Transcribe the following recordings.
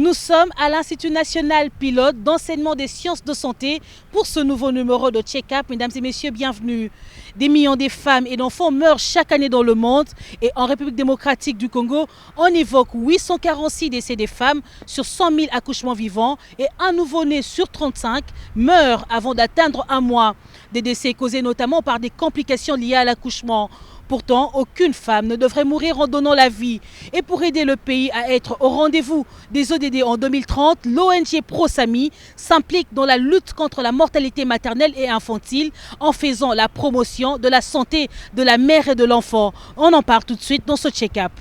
Nous sommes à l'Institut national pilote d'enseignement des sciences de santé pour ce nouveau numéro de Check-up. Mesdames et messieurs, bienvenue. Des millions de femmes et d'enfants meurent chaque année dans le monde et en République démocratique du Congo, on évoque 846 décès des femmes sur 100 000 accouchements vivants et un nouveau-né sur 35 meurt avant d'atteindre un mois. Des décès causés notamment par des complications liées à l'accouchement. Pourtant, aucune femme ne devrait mourir en donnant la vie. Et pour aider le pays à être au rendez-vous des ODD en 2030, l'ONG ProSami s'implique dans la lutte contre la mortalité maternelle et infantile en faisant la promotion de la santé de la mère et de l'enfant. On en parle tout de suite dans ce check-up.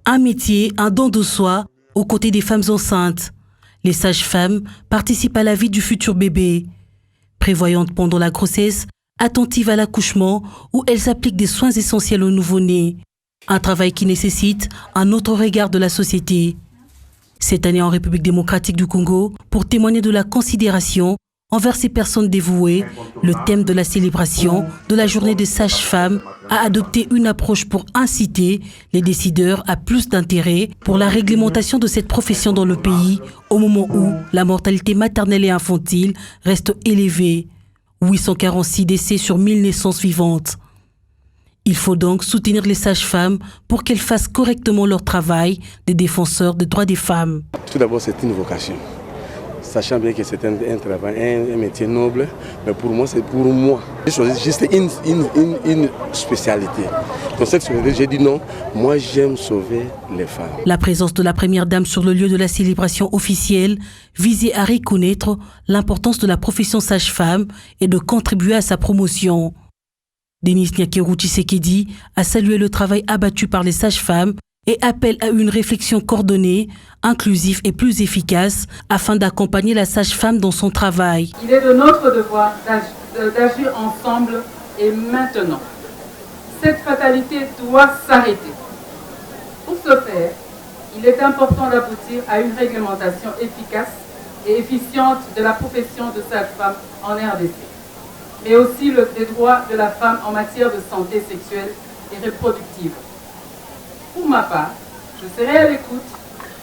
Un métier, un don de soi, aux côtés des femmes enceintes. Les sages-femmes participent à la vie du futur bébé. Prévoyantes pendant la grossesse, attentives à l'accouchement où elles appliquent des soins essentiels au nouveau-né. Un travail qui nécessite un autre regard de la société. Cette année en République démocratique du Congo, pour témoigner de la considération envers ces personnes dévouées, le thème de la célébration de la journée des sages-femmes a adopté une approche pour inciter les décideurs à plus d'intérêt pour la réglementation de cette profession dans le pays au moment où la mortalité maternelle et infantile reste élevée. 846 décès sur 1000 naissances vivantes. Il faut donc soutenir les sages-femmes pour qu'elles fassent correctement leur travail des défenseurs des droits des femmes. Tout d'abord, c'est une vocation. Sachant bien que c'est un travail, un métier noble, mais pour moi, c'est pour moi. J'ai choisi juste une spécialité. Dans cette spécialité, j'ai dit non, moi j'aime sauver les femmes. La présence de la première dame sur le lieu de la célébration officielle visait à reconnaître l'importance de la profession sage-femme et de contribuer à sa promotion. Denis Nyakeru Tshisekedi a salué le travail abattu par les sages-femmes et appelle à une réflexion coordonnée, inclusive et plus efficace afin d'accompagner la sage-femme dans son travail. Il est de notre devoir d'agir ensemble et maintenant. Cette fatalité doit s'arrêter. Pour ce faire, il est important d'aboutir à une réglementation efficace et efficiente de la profession de sage-femme en RDC, mais aussi des droits de la femme en matière de santé sexuelle et reproductive. Pour ma part, je serai à l'écoute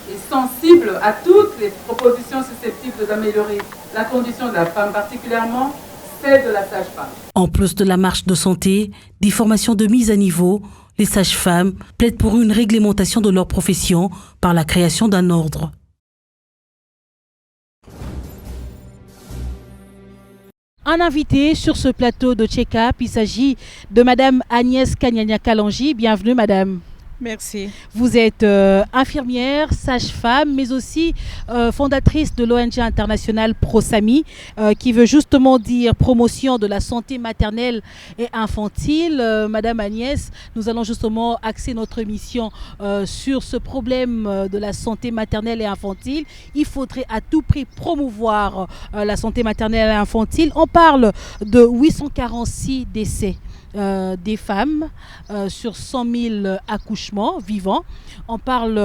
et sensible à toutes les propositions susceptibles d'améliorer la condition de la femme, particulièrement celle de la sage-femme. En plus de la marche de santé, des formations de mise à niveau, les sages-femmes plaident pour une réglementation de leur profession par la création d'un ordre. Un invité sur ce plateau de check-up, il s'agit de Madame Agnès Kanyanya-Kalanji. Bienvenue, Madame. Merci. Vous êtes infirmière, sage-femme, mais aussi fondatrice de l'ONG internationale ProSami, qui veut justement dire promotion de la santé maternelle et infantile. Madame Agnès, nous allons justement axer notre émission sur ce problème de la santé maternelle et infantile. Il faudrait à tout prix promouvoir la santé maternelle et infantile. On parle de 846 décès. Des femmes sur 100 000 accouchements vivants. On parle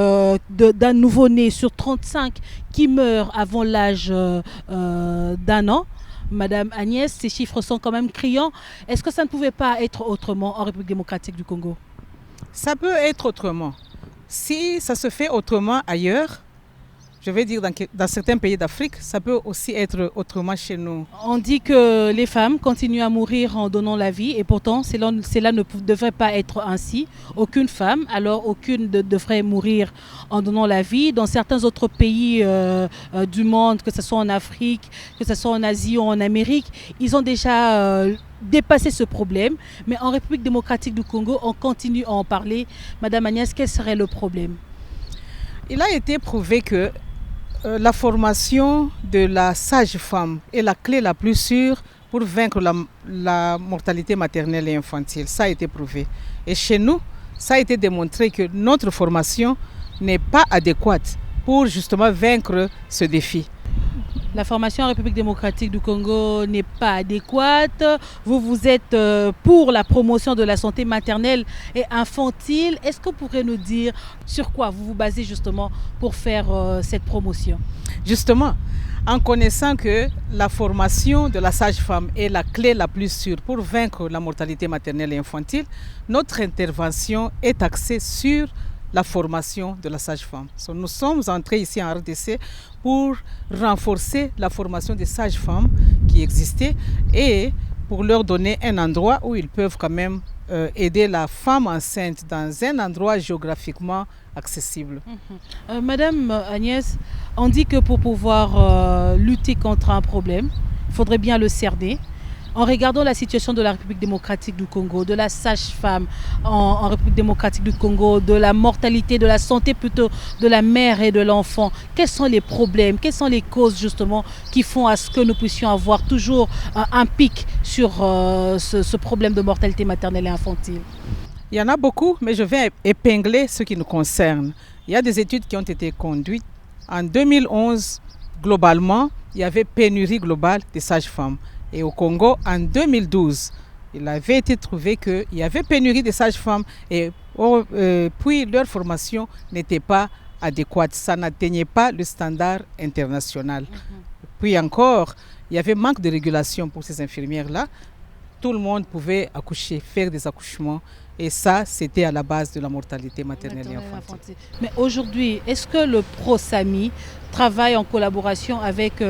d'un nouveau-né sur 35 qui meurt avant l'âge d'un an. Madame Agnès, ces chiffres sont quand même criants. Est-ce que ça ne pouvait pas être autrement en République démocratique du Congo? Ça peut être autrement. Si ça se fait autrement ailleurs, je vais dire dans certains pays d'Afrique, ça peut aussi être autrement chez nous. On dit que les femmes continuent à mourir en donnant la vie et pourtant cela ne devrait pas être ainsi. Aucune femme, alors aucune ne devrait mourir en donnant la vie. Dans certains autres pays du monde, que ce soit en Afrique, que ce soit en Asie ou en Amérique, ils ont déjà dépassé ce problème. Mais en République démocratique du Congo, on continue à en parler. Madame Agnès, quel serait le problème? Il a été prouvé que la formation de la sage-femme est la clé la plus sûre pour vaincre la mortalité maternelle et infantile. Ça a été prouvé. Et chez nous, ça a été démontré que notre formation n'est pas adéquate pour justement vaincre ce défi. La formation en République démocratique du Congo n'est pas adéquate. Vous êtes pour la promotion de la santé maternelle et infantile. Est-ce que vous pourrez nous dire sur quoi vous vous basez justement pour faire cette promotion? Justement, en connaissant que la formation de la sage-femme est la clé la plus sûre pour vaincre la mortalité maternelle et infantile, notre intervention est axée sur la formation de la sage-femme. Nous sommes entrés ici en RDC pour renforcer la formation des sages-femmes qui existaient et pour leur donner un endroit où ils peuvent quand même aider la femme enceinte dans un endroit géographiquement accessible. Madame Agnès, on dit que pour pouvoir lutter contre un problème, il faudrait bien le cerner. En regardant la situation de la République démocratique du Congo, de la sage-femme en République démocratique du Congo, de la mortalité, de la santé plutôt de la mère et de l'enfant, quels sont les problèmes, quelles sont les causes justement qui font à ce que nous puissions avoir toujours un pic sur ce problème de mortalité maternelle et infantile? Il y en a beaucoup, mais je vais épingler ce qui nous concerne. Il y a des études qui ont été conduites. En 2011, globalement, il y avait pénurie globale des sages-femmes. Et au Congo, en 2012, il avait été trouvé qu'il y avait pénurie des sages-femmes et puis leur formation n'était pas adéquate. Ça n'atteignait pas le standard international. Puis encore, il y avait manque de régulation pour ces infirmières-là. Tout le monde pouvait accoucher, faire des accouchements. Et ça, c'était à la base de la mortalité maternelle et infantile. Mais aujourd'hui, est-ce que le PROSAMI travaille en collaboration avec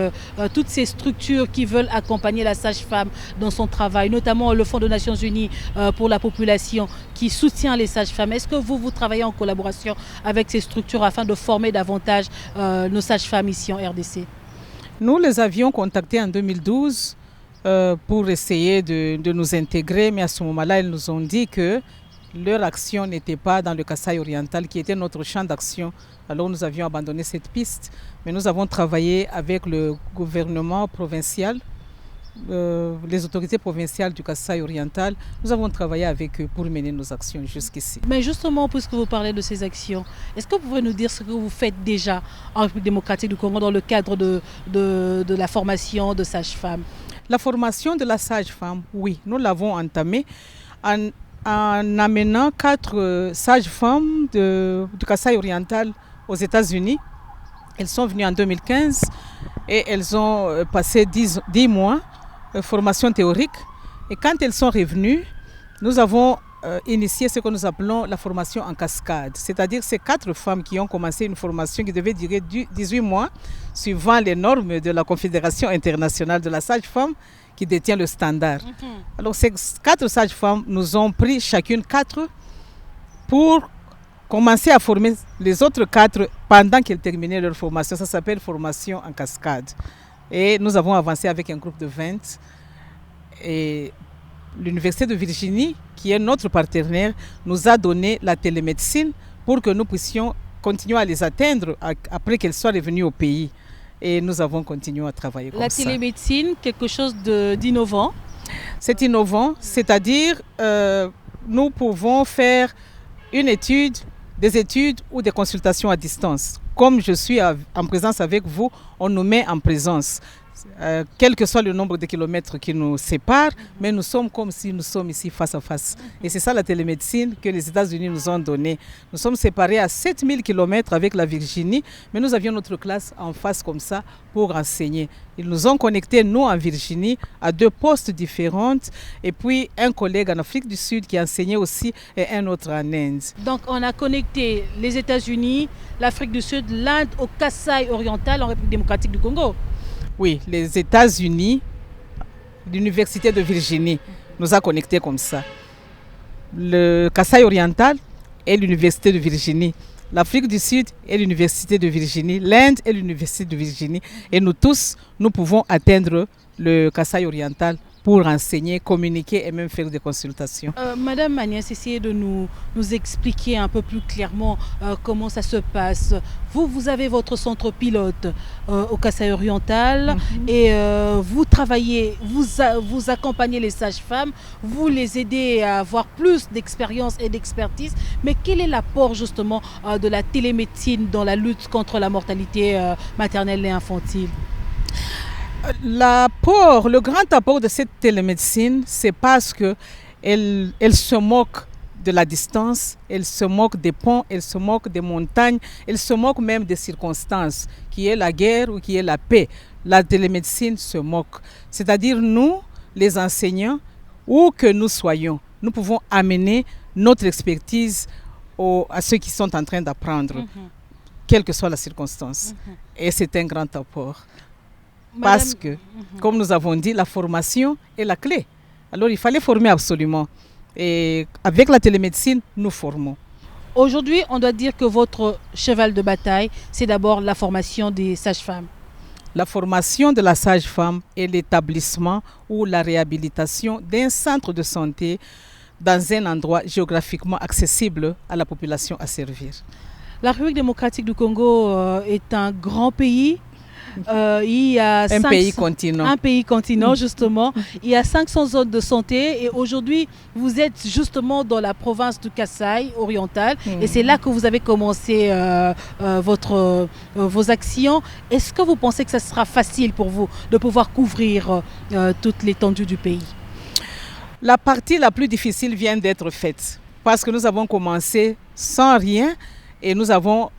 toutes ces structures qui veulent accompagner la sage-femme dans son travail, notamment le Fonds des Nations Unies pour la population qui soutient les sages-femmes? Est-ce que vous travaillez en collaboration avec ces structures afin de former davantage nos sages-femmes ici en RDC? Nous les avions contactés en 2012 pour essayer de nous intégrer, mais à ce moment-là, ils nous ont dit que leur action n'était pas dans le Kasaï oriental, qui était notre champ d'action. Alors nous avions abandonné cette piste, mais nous avons travaillé avec le gouvernement provincial, les autorités provinciales du Kasaï oriental. Nous avons travaillé avec eux pour mener nos actions jusqu'ici. Mais justement, puisque vous parlez de ces actions, est-ce que vous pouvez nous dire ce que vous faites déjà en République démocratique du Congo dans le cadre de la formation de sages-femmes? La formation de la sage-femme, oui, nous l'avons entamée en amenant 4 sages-femmes du Kasaï oriental aux États-Unis. Elles sont venues en 2015 et elles ont passé 10 mois de formation théorique. Et quand elles sont revenues, nous avons initié ce que nous appelons la formation en cascade. C'est-à-dire ces 4 femmes qui ont commencé une formation qui devait durer 18 mois, suivant les normes de la Confédération internationale de la sage-femme qui détient le standard. Alors ces 4 sages-femmes nous ont pris chacune 4 pour commencer à former les autres 4 pendant qu'elles terminaient leur formation. Ça s'appelle formation en cascade. Et nous avons avancé avec un groupe de 20. Et l'Université de Virginie, qui est notre partenaire, nous a donné la télémédecine pour que nous puissions continuer à les atteindre après qu'elles soient revenues au pays. Et nous avons continué à travailler comme ça. La télémédecine, quelque chose d'innovant? C'est innovant, c'est-à-dire nous pouvons faire des études ou des consultations à distance. Comme je suis en présence avec vous, on nous met en présence. Quel que soit le nombre de kilomètres qui nous séparent, mais nous sommes comme si nous sommes ici face à face. Et c'est ça la télémédecine que les États-Unis nous ont donnée. Nous sommes séparés à 7000 kilomètres avec la Virginie, mais nous avions notre classe en face comme ça pour enseigner. Ils nous ont connectés, nous, en Virginie, à 2 postes différents, et puis un collègue en Afrique du Sud qui enseignait aussi, et un autre en Inde. Donc on a connecté les États-Unis, l'Afrique du Sud, l'Inde au Kasaï oriental en République démocratique du Congo. Oui, les États-Unis, l'Université de Virginie nous a connectés comme ça. Le Kasaï oriental et l'Université de Virginie. L'Afrique du Sud et l'Université de Virginie. L'Inde et l'Université de Virginie. Et nous tous, nous pouvons atteindre le Kasaï oriental pour enseigner, communiquer et même faire des consultations. Madame Agnès, essayez de nous expliquer un peu plus clairement comment ça se passe. Vous avez votre centre pilote au Kasaï oriental et vous travaillez, vous accompagnez les sages-femmes, vous les aidez à avoir plus d'expérience et d'expertise. Mais quel est l'apport justement de la télémédecine dans la lutte contre la mortalité maternelle et infantile? Le grand apport de cette télémédecine, c'est parce qu'elle se moque de la distance, elle se moque des ponts, elle se moque des montagnes, elle se moque même des circonstances, qui est la guerre ou qui est la paix. La télémédecine se moque. C'est-à-dire nous, les enseignants, où que nous soyons, nous pouvons amener notre expertise à ceux qui sont en train d'apprendre, quelle que soit la circonstance. Et c'est un grand apport. Parce que, comme nous avons dit, la formation est la clé. Alors, il fallait former absolument. Et avec la télémédecine, nous formons. Aujourd'hui, on doit dire que votre cheval de bataille, c'est d'abord la formation des sages-femmes. La formation de la sage-femme et l'établissement ou la réhabilitation d'un centre de santé dans un endroit géographiquement accessible à la population à servir. La République démocratique du Congo est un grand pays. Il y a un pays continent. Un pays continent, justement. Il y a 500 zones de santé et aujourd'hui, vous êtes justement dans la province du Kasaï oriental et c'est là que vous avez commencé vos actions. Est-ce que vous pensez que ça sera facile pour vous de pouvoir couvrir toute l'étendue du pays? La partie la plus difficile vient d'être faite parce que nous avons commencé sans rien et nous avons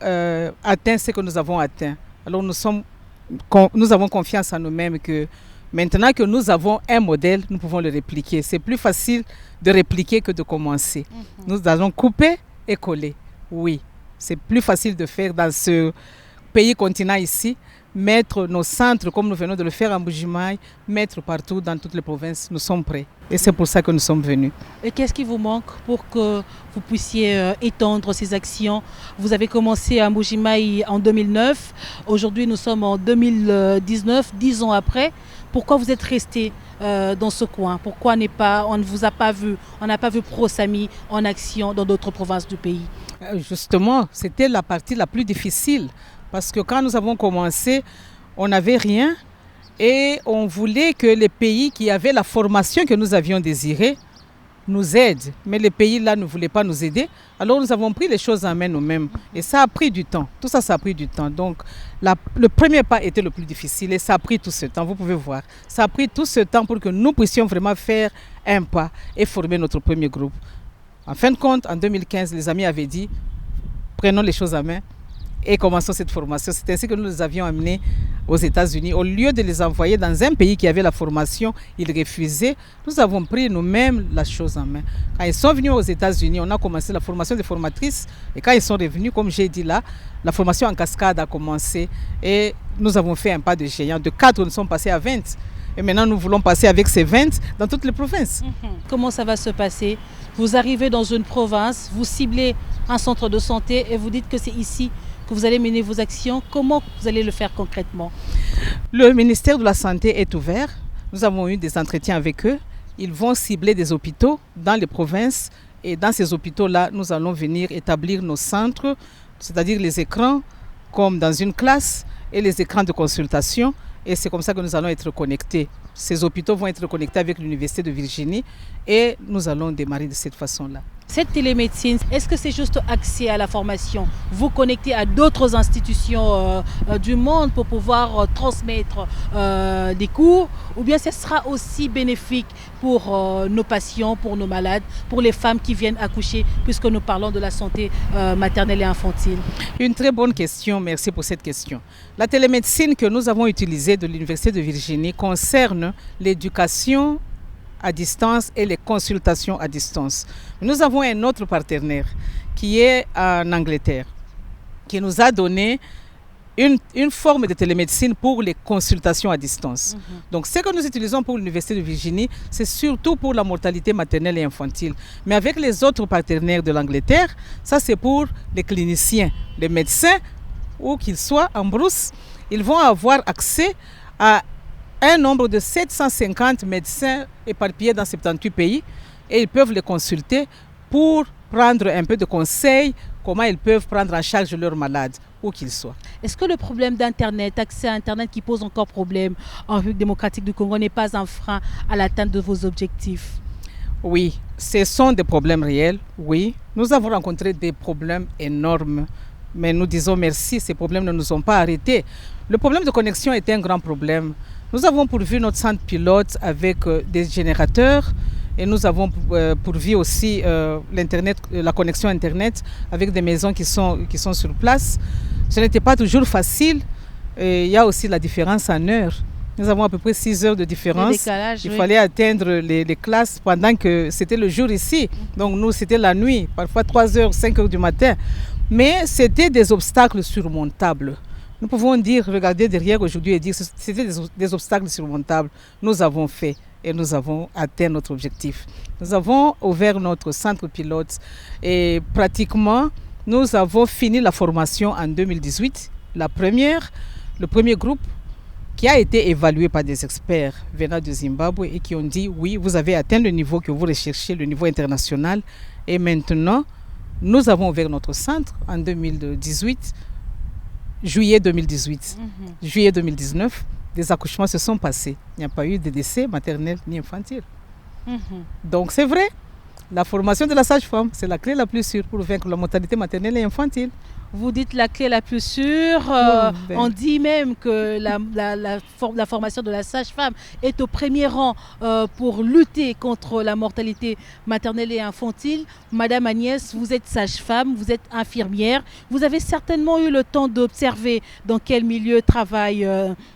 atteint ce que nous avons atteint. Alors nous avons confiance en nous-mêmes que maintenant que nous avons un modèle, nous pouvons le répliquer. C'est plus facile de répliquer que de commencer. Nous allons couper et coller. Oui, c'est plus facile de faire dans ce pays continent ici, mettre nos centres comme nous venons de le faire en Mbuji-Mayi, mettre partout dans toutes les provinces. Nous sommes prêts et c'est pour ça que nous sommes venus. Et qu'est-ce qui vous manque pour que vous puissiez étendre ces actions? Vous avez commencé à Mbuji-Mayi en 2009, aujourd'hui nous sommes en 2019, 10 ans après. Pourquoi vous êtes resté dans ce coin? Pourquoi on ne vous a pas vu, on n'a pas vu Prosami en action dans d'autres provinces du pays? Justement, c'était la partie la plus difficile. Parce que quand nous avons commencé, on n'avait rien et on voulait que les pays qui avaient la formation que nous avions désirée nous aident. Mais les pays-là ne voulaient pas nous aider. Alors nous avons pris les choses en main nous-mêmes. Et ça a pris du temps. Tout ça, ça a pris du temps. Donc le premier pas était le plus difficile et ça a pris tout ce temps. Vous pouvez voir. Ça a pris tout ce temps pour que nous puissions vraiment faire un pas et former notre premier groupe. En fin de compte, en 2015, les amis avaient dit, prenons les choses en main et commençons cette formation. C'est ainsi que nous les avions amenés aux États-Unis. Au lieu de les envoyer dans un pays qui avait la formation, ils refusaient. Nous avons pris nous-mêmes la chose en main. Quand ils sont venus aux États-Unis, on a commencé la formation des formatrices. Et quand ils sont revenus, comme j'ai dit là, la formation en cascade a commencé. Et nous avons fait un pas de géant. De 4, nous sommes passés à 20. Et maintenant, nous voulons passer avec ces 20 dans toutes les provinces. Comment ça va se passer? Vous arrivez dans une province, vous ciblez un centre de santé et vous dites que c'est ici que vous allez mener vos actions. Comment vous allez le faire concrètement? Le ministère de la Santé est ouvert. Nous avons eu des entretiens avec eux. Ils vont cibler des hôpitaux dans les provinces. Et dans ces hôpitaux-là, nous allons venir établir nos centres, c'est-à-dire les écrans, comme dans une classe, et les écrans de consultation. Et c'est comme ça que nous allons être connectés. Ces hôpitaux vont être connectés avec l'Université de Virginie et nous allons démarrer de cette façon-là. Cette télémédecine, est-ce que c'est juste accès à la formation? Vous connectez à d'autres institutions du monde pour pouvoir transmettre des cours? Ou bien ce sera aussi bénéfique pour nos patients, pour nos malades, pour les femmes qui viennent accoucher, puisque nous parlons de la santé maternelle et infantile? Une très bonne question, merci pour cette question. La télémédecine que nous avons utilisée de l'Université de Virginie concerne l'éducation à distance et les consultations à distance. Nous avons un autre partenaire qui est en Angleterre, qui nous a donné une forme de télémédecine pour les consultations à distance. Donc ce que nous utilisons pour l'Université de Virginie, c'est surtout pour la mortalité maternelle et infantile. Mais avec les autres partenaires de l'Angleterre, ça c'est pour les cliniciens, les médecins, où qu'ils soient en brousse, ils vont avoir accès à un nombre de 750 médecins éparpillés dans 78 pays et ils peuvent les consulter pour prendre un peu de conseils, comment ils peuvent prendre en charge leurs malades, où qu'ils soient. Est-ce que le problème d'Internet, accès à Internet qui pose encore problème en République démocratique du Congo n'est pas un frein à l'atteinte de vos objectifs? Oui, ce sont des problèmes réels, oui. Nous avons rencontré des problèmes énormes, mais nous disons merci, ces problèmes ne nous ont pas arrêtés. Le problème de connexion est un grand problème. Nous avons pourvu notre centre pilote avec des générateurs et nous avons pourvu aussi la connexion Internet avec des maisons qui sont sur place. Ce n'était pas toujours facile. Et il y a aussi la différence en heure. Nous avons à peu près 6 heures de différence. Il fallait atteindre les classes pendant que c'était le jour ici. Donc nous, c'était la nuit, parfois 3 heures, 5 heures du matin. Mais c'était des obstacles surmontables. Nous pouvons dire, regarder derrière aujourd'hui et dire que c'était des obstacles surmontables. Nous avons fait et nous avons atteint notre objectif. Nous avons ouvert notre centre pilote et pratiquement, nous avons fini la formation en 2018. Le premier groupe qui a été évalué par des experts venant de Zimbabwe et qui ont dit oui, vous avez atteint le niveau que vous recherchez, le niveau international. Et maintenant, nous avons ouvert notre centre en 2018, juillet 2018. Juillet 2019, des accouchements se sont passés. Il n'y a pas eu de décès maternel ni infantile. Donc c'est vrai, la formation de la sage-femme, c'est la clé la plus sûre pour vaincre la mortalité maternelle et infantile. Vous dites la clé la plus sûre. On dit même que la formation de la sage-femme est au premier rang pour lutter contre la mortalité maternelle et infantile. Madame Agnès, vous êtes sage-femme, vous êtes infirmière. Vous avez certainement eu le temps d'observer dans quel milieu travaillent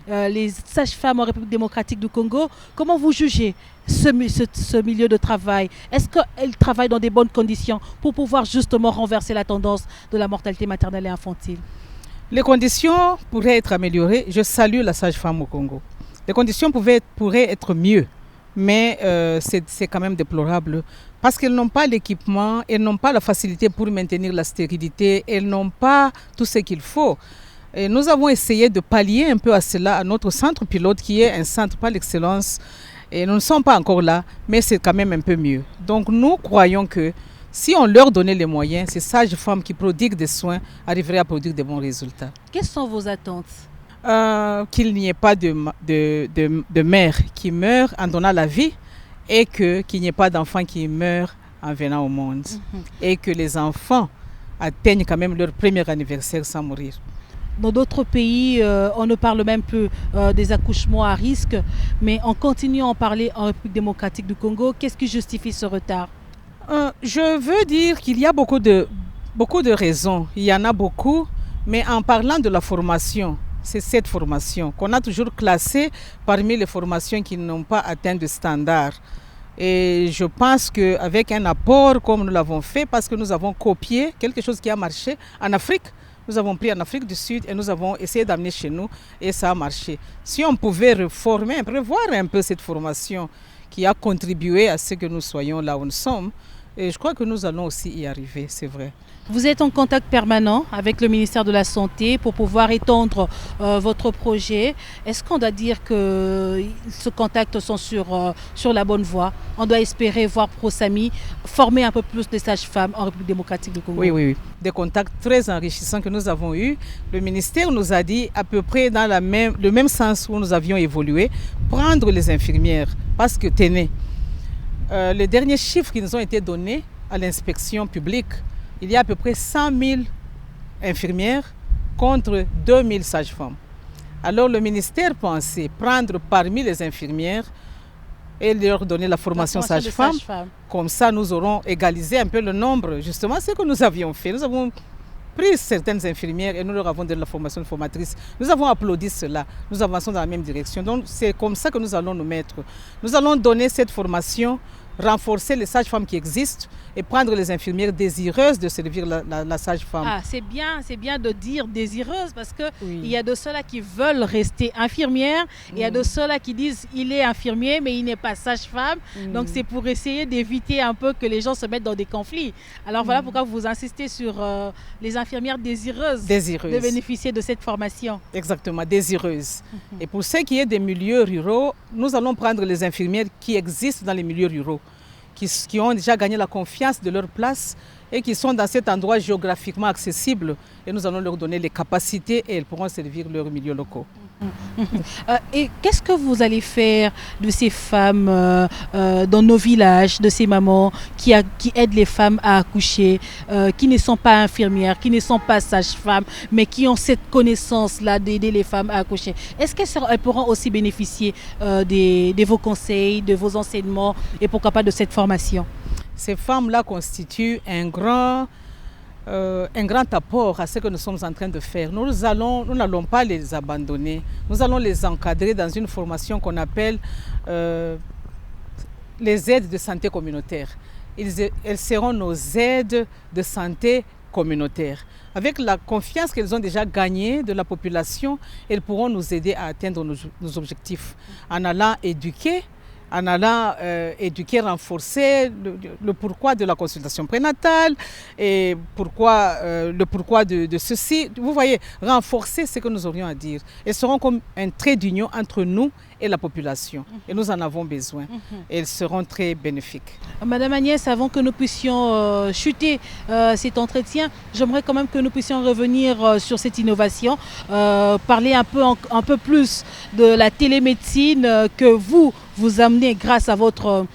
les sages-femmes en République démocratique du Congo. Comment vous jugez ce milieu de travail? Est-ce qu'elles travaillent dans des bonnes conditions pour pouvoir justement renverser la tendance de la mortalité maternelle et infantile? Les conditions pourraient être améliorées. Je salue la sage-femme au Congo. Les conditions pourraient être mieux, mais c'est quand même déplorable parce qu'elles n'ont pas l'équipement, elles n'ont pas la facilité pour maintenir la stérilité, elles n'ont pas tout ce qu'il faut. Et nous avons essayé de pallier un peu à cela à notre centre pilote qui est un centre par l'excellence. Et nous ne sommes pas encore là, mais c'est quand même un peu mieux. Donc nous croyons que si on leur donnait les moyens, ces sages-femmes qui prodiguent des soins arriveraient à produire de bons résultats. Quelles sont vos attentes? Qu'il n'y ait pas de mère qui meurt en donnant la vie et qu'il n'y ait pas d'enfants qui meurent en venant au monde. Et que les enfants atteignent quand même leur premier anniversaire sans mourir. Dans d'autres pays, on ne parle même plus des accouchements à risque, mais on continue à en parler en République démocratique du Congo. Qu'est-ce qui justifie ce retard? Je veux dire qu'il y a beaucoup de raisons. Il y en a beaucoup, mais en parlant de la formation, c'est cette formation qu'on a toujours classée parmi les formations qui n'ont pas atteint de standard. Et je pense qu'avec un apport comme nous l'avons fait, parce que nous avons copié quelque chose qui a marché en Afrique, nous avons pris en Afrique du Sud et nous avons essayé d'amener chez nous et ça a marché. Si on pouvait revoir un peu cette formation qui a contribué à ce que nous soyons là où nous sommes, et je crois que nous allons aussi y arriver, c'est vrai. Vous êtes en contact permanent avec le ministère de la Santé pour pouvoir étendre votre projet. Est-ce qu'on doit dire que ce contact sont sur la bonne voie? On doit espérer voir ProSami former un peu plus de sages-femmes en République démocratique du Congo. Oui. Des contacts très enrichissants que nous avons eus. Le ministère nous a dit à peu près dans le même sens où nous avions évolué, prendre les infirmières. Parce que tenez, les derniers chiffres qui nous ont été donnés à l'inspection publique, il y a à peu près 100 000 infirmières contre 2 000 sages-femmes. Alors le ministère pensait prendre parmi les infirmières et leur donner la formation sage-femme. Comme ça, nous aurons égalisé un peu le nombre. Justement, ce que nous avions fait. Nous avons pris certaines infirmières et nous leur avons donné la formation de formatrice. Nous avons applaudi cela. Nous avançons dans la même direction. Donc c'est comme ça que nous allons nous mettre. Nous allons donner cette formation, renforcer les sages-femmes qui existent et prendre les infirmières désireuses de servir la sage-femme. Ah, c'est bien de dire désireuses parce que il y a de ceux-là qui veulent rester infirmières, il y a de ceux-là qui disent il est infirmier mais il n'est pas sage-femme. Donc c'est pour essayer d'éviter un peu que les gens se mettent dans des conflits. Alors voilà pourquoi vous insistez sur les infirmières désireuses de bénéficier de cette formation. Exactement, désireuses. Et pour ce qui est des milieux ruraux, nous allons prendre les infirmières qui existent dans les milieux ruraux, qui ont déjà gagné la confiance de leur place et qui sont dans cet endroit géographiquement accessible. Et nous allons leur donner les capacités et elles pourront servir leurs milieux locaux. Et qu'est-ce que vous allez faire de ces femmes dans nos villages, de ces mamans qui aident les femmes à accoucher, qui ne sont pas infirmières, qui ne sont pas sages-femmes, mais qui ont cette connaissance-là d'aider les femmes à accoucher? Est-ce qu'elles pourront aussi bénéficier de vos conseils, de vos enseignements et pourquoi pas de cette formation? Ces femmes-là constituent un grand un grand apport à ce que nous sommes en train de faire. Nous n'allons pas les abandonner. Nous allons les encadrer dans une formation qu'on appelle les aides de santé communautaire. Elles seront nos aides de santé communautaire. Avec la confiance qu'elles ont déjà gagnée de la population, elles pourront nous aider à atteindre nos objectifs en allant éduquer, renforcer le pourquoi de la consultation prénatale et le pourquoi de ceci. Vous voyez, renforcer ce que nous aurions à dire. Elles seront comme un trait d'union entre nous et la population. Et nous en avons besoin. Et elles seront très bénéfiques. Madame Agnès, avant que nous puissions chuter cet entretien, j'aimerais quand même que nous puissions revenir sur cette innovation, parler un peu plus de la télémédecine que vous amenez grâce à votre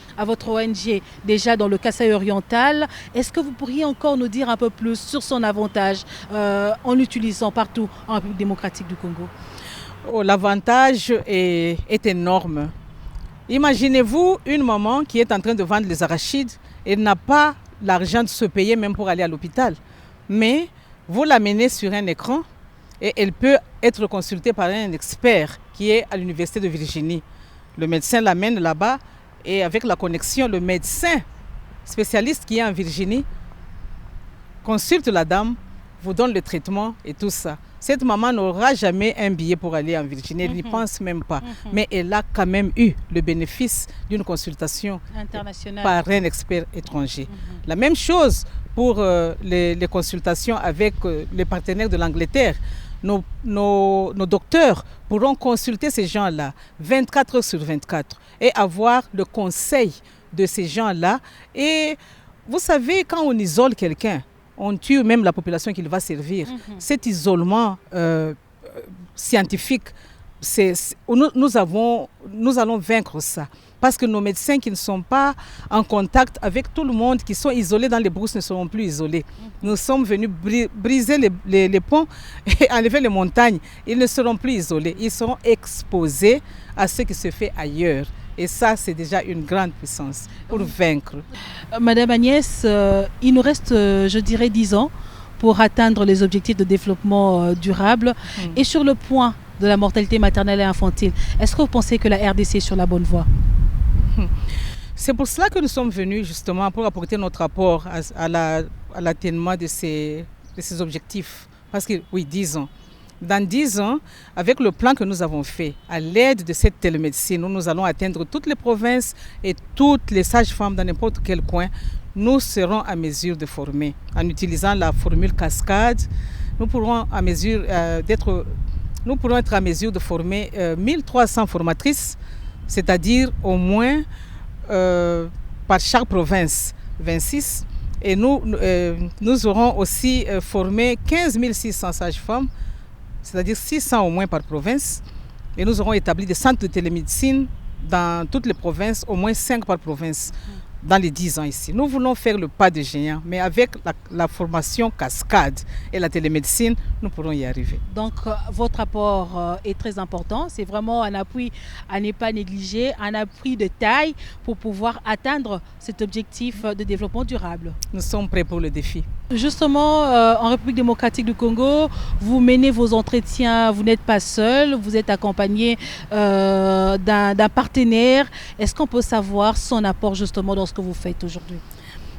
ONG déjà dans le Kasaï oriental. Est-ce que vous pourriez encore nous dire un peu plus sur son avantage en l'utilisant partout en République démocratique du Congo? L'avantage est énorme. Imaginez-vous une maman qui est en train de vendre les arachides et n'a pas l'argent de se payer même pour aller à l'hôpital. Mais vous l'amenez sur un écran et elle peut être consultée par un expert qui est à l'Université de Virginie. Le médecin l'amène là-bas et avec la connexion, le médecin spécialiste qui est en Virginie consulte la dame, vous donne le traitement et tout ça. Cette maman n'aura jamais un billet pour aller en Virginie, elle n'y pense même pas. Mais elle a quand même eu le bénéfice d'une consultation par un expert étranger. La même chose pour les consultations avec les partenaires de l'Angleterre. Nos docteurs pourront consulter ces gens-là 24 heures sur 24 et avoir le conseil de ces gens-là. Et vous savez, quand on isole quelqu'un, on tue même la population qu'il va servir. Cet isolement scientifique, nous allons vaincre ça. Parce que nos médecins qui ne sont pas en contact avec tout le monde, qui sont isolés dans les brousses, ne seront plus isolés. Nous sommes venus briser les ponts et enlever les montagnes. Ils ne seront plus isolés. Ils seront exposés à ce qui se fait ailleurs. Et ça, c'est déjà une grande puissance pour vaincre. Madame Agnès, il nous reste, je dirais, 10 ans pour atteindre les objectifs de développement durable. Et sur le point de la mortalité maternelle et infantile, est-ce que vous pensez que la RDC est sur la bonne voie? C'est pour cela que nous sommes venus justement pour apporter notre apport à l'atteindement de ces objectifs. Parce que, oui, 10 ans. Dans 10 ans, avec le plan que nous avons fait, à l'aide de cette télémédecine, nous allons atteindre toutes les provinces et toutes les sages-femmes dans n'importe quel coin. Nous serons à mesure de former. En utilisant la formule cascade, nous pourrons être à mesure de former 1300 formatrices, c'est-à-dire au moins par chaque province, 26. Et nous aurons aussi formé 15 600 sages-femmes, c'est-à-dire 600 au moins par province. Et nous aurons établi des centres de télémédecine dans toutes les provinces, au moins 5 par province, dans les 10 ans ici. Nous voulons faire le pas de géant, mais avec la formation cascade et la télémédecine, nous pourrons y arriver. Donc, votre apport est très important. C'est vraiment un appui à ne pas négliger, un appui de taille pour pouvoir atteindre cet objectif de développement durable. Nous sommes prêts pour le défi. Justement, en République démocratique du Congo, vous menez vos entretiens, vous n'êtes pas seul, vous êtes accompagné d'un partenaire. Est-ce qu'on peut savoir son apport justement dans ce que vous faites aujourd'hui?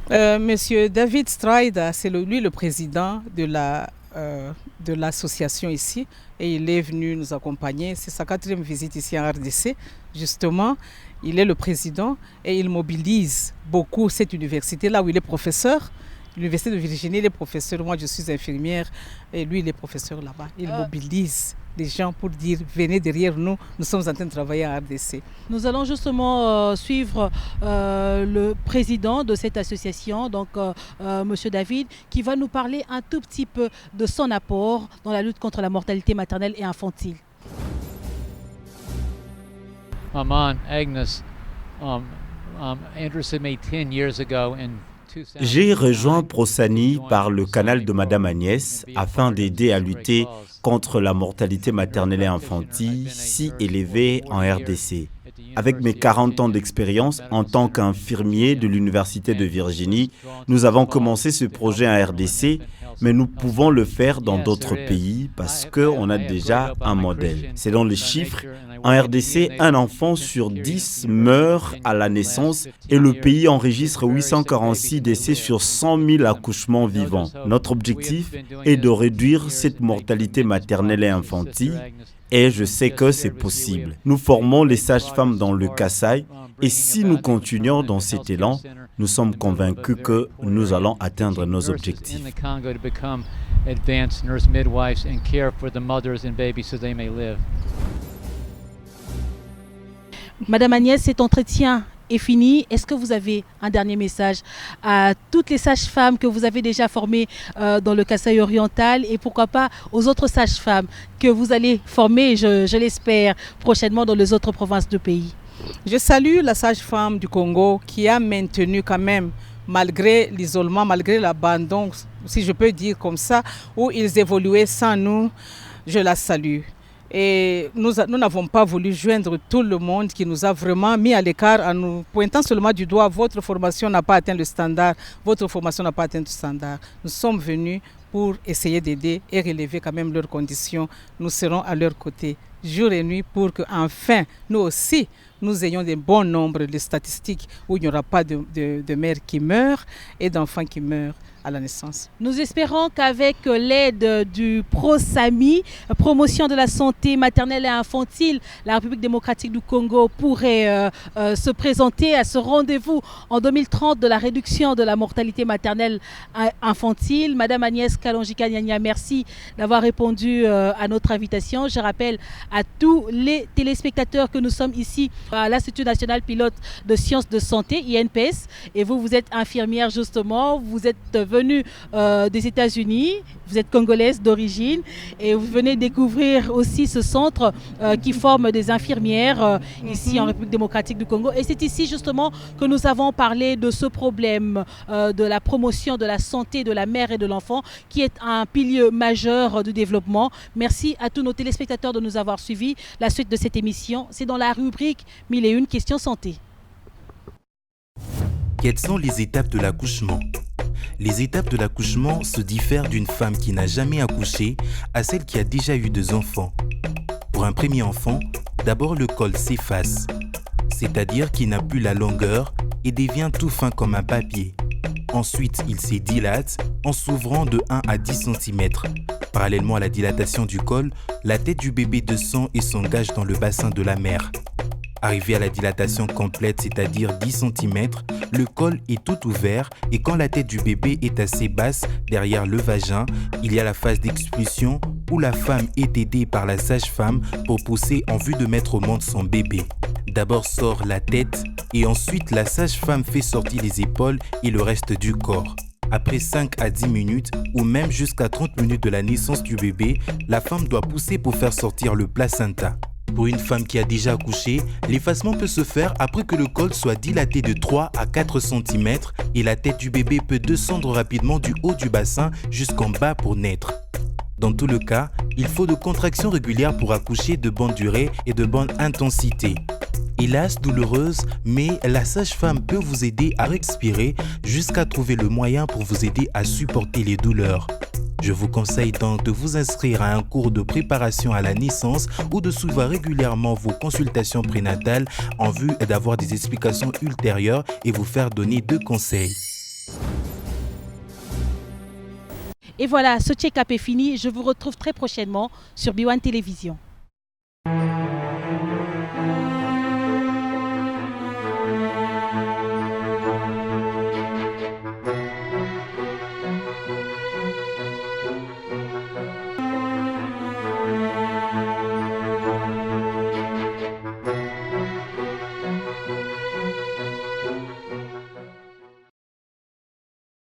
Monsieur David Strida, c'est lui le président de l'association ici et il est venu nous accompagner. C'est sa 4e visite ici en RDC. Justement, il est le président et il mobilise beaucoup cette université là où il est professeur. L'Université de Virginie, il est professeur. Moi, je suis infirmière et lui, il est professeur là-bas. Il mobilise les gens pour dire venez derrière nous, nous sommes en train de travailler en RDC. Nous allons justement suivre le président de cette association, donc Monsieur David, qui va nous parler un tout petit peu de son apport dans la lutte contre la mortalité maternelle et infantile. Maman Agnes, interested me 10 years ago in. J'ai rejoint Prosani par le canal de Madame Agnès afin d'aider à lutter contre la mortalité maternelle et infantile si élevée en RDC. Avec mes 40 ans d'expérience en tant qu'infirmier de l'Université de Virginie, nous avons commencé ce projet en RDC, mais nous pouvons le faire dans d'autres pays parce qu'on a déjà un modèle. Selon les chiffres, en RDC, un enfant sur 10 meurt à la naissance et le pays enregistre 846 décès sur 100 000 accouchements vivants. Notre objectif est de réduire cette mortalité maternelle et infantile. Et je sais que c'est possible. Nous formons les sages-femmes dans le Kasaï et si nous continuons dans cet élan, nous sommes convaincus que nous allons atteindre nos objectifs. Madame Agnès, cet entretien est fini. Est-ce que vous avez un dernier message à toutes les sages-femmes que vous avez déjà formées dans le Kasaï oriental et pourquoi pas aux autres sages-femmes que vous allez former, je l'espère, prochainement dans les autres provinces du pays? Je salue la sage-femme du Congo qui a maintenu quand même, malgré l'isolement, malgré l'abandon, si je peux dire comme ça, où ils évoluaient sans nous. Je la salue. Et nous n'avons pas voulu joindre tout le monde qui nous a vraiment mis à l'écart en nous pointant seulement du doigt. Votre formation n'a pas atteint le standard, votre formation n'a pas atteint le standard. Nous sommes venus pour essayer d'aider et relever quand même leurs conditions. Nous serons à leur côté jour et nuit pour qu'enfin, nous aussi, nous ayons des bons nombres de statistiques où il n'y aura pas de mères qui meurent et d'enfants qui meurent à la naissance. Nous espérons qu'avec l'aide du ProSami, promotion de la santé maternelle et infantile, la République démocratique du Congo pourrait se présenter à ce rendez-vous en 2030 de la réduction de la mortalité maternelle infantile. Madame Agnès Kalonji-Kanyanya, merci d'avoir répondu à notre invitation. Je rappelle à tous les téléspectateurs que nous sommes ici à l'Institut national pilote de sciences de santé, INPS, et vous êtes infirmière justement, vous êtes venue des États-Unis, vous êtes congolaise d'origine et vous venez découvrir aussi ce centre qui forme des infirmières ici en République démocratique du Congo. Et c'est ici justement que nous avons parlé de ce problème de la promotion de la santé de la mère et de l'enfant qui est un pilier majeur du développement. Merci à tous nos téléspectateurs de nous avoir suivis. La suite de cette émission, c'est dans la rubrique 1001 questions santé. Quelles sont les étapes de l'accouchement ? Les étapes de l'accouchement se diffèrent d'une femme qui n'a jamais accouché à celle qui a déjà eu 2 enfants. Pour un premier enfant, d'abord le col s'efface, c'est-à-dire qu'il n'a plus la longueur et devient tout fin comme un papier. Ensuite, il se dilate en s'ouvrant de 1 à 10 cm. Parallèlement à la dilatation du col, la tête du bébé descend et s'engage dans le bassin de la mère. Arrivé à la dilatation complète, c'est-à-dire 10 cm, le col est tout ouvert et quand la tête du bébé est assez basse derrière le vagin, il y a la phase d'expulsion où la femme est aidée par la sage-femme pour pousser en vue de mettre au monde son bébé. D'abord sort la tête et ensuite la sage-femme fait sortir les épaules et le reste du corps. Après 5 à 10 minutes ou même jusqu'à 30 minutes de la naissance du bébé, la femme doit pousser pour faire sortir le placenta. Pour une femme qui a déjà accouché, l'effacement peut se faire après que le col soit dilaté de 3 à 4 cm et la tête du bébé peut descendre rapidement du haut du bassin jusqu'en bas pour naître. Dans tout le cas, il faut de contractions régulières pour accoucher de bonne durée et de bonne intensité. Hélas douloureuse, mais la sage-femme peut vous aider à respirer jusqu'à trouver le moyen pour vous aider à supporter les douleurs. Je vous conseille donc de vous inscrire à un cours de préparation à la naissance ou de suivre régulièrement vos consultations prénatales en vue d'avoir des explications ultérieures et vous faire donner 2 conseils. Et voilà, ce check-up est fini. Je vous retrouve très prochainement sur B1 Télévision.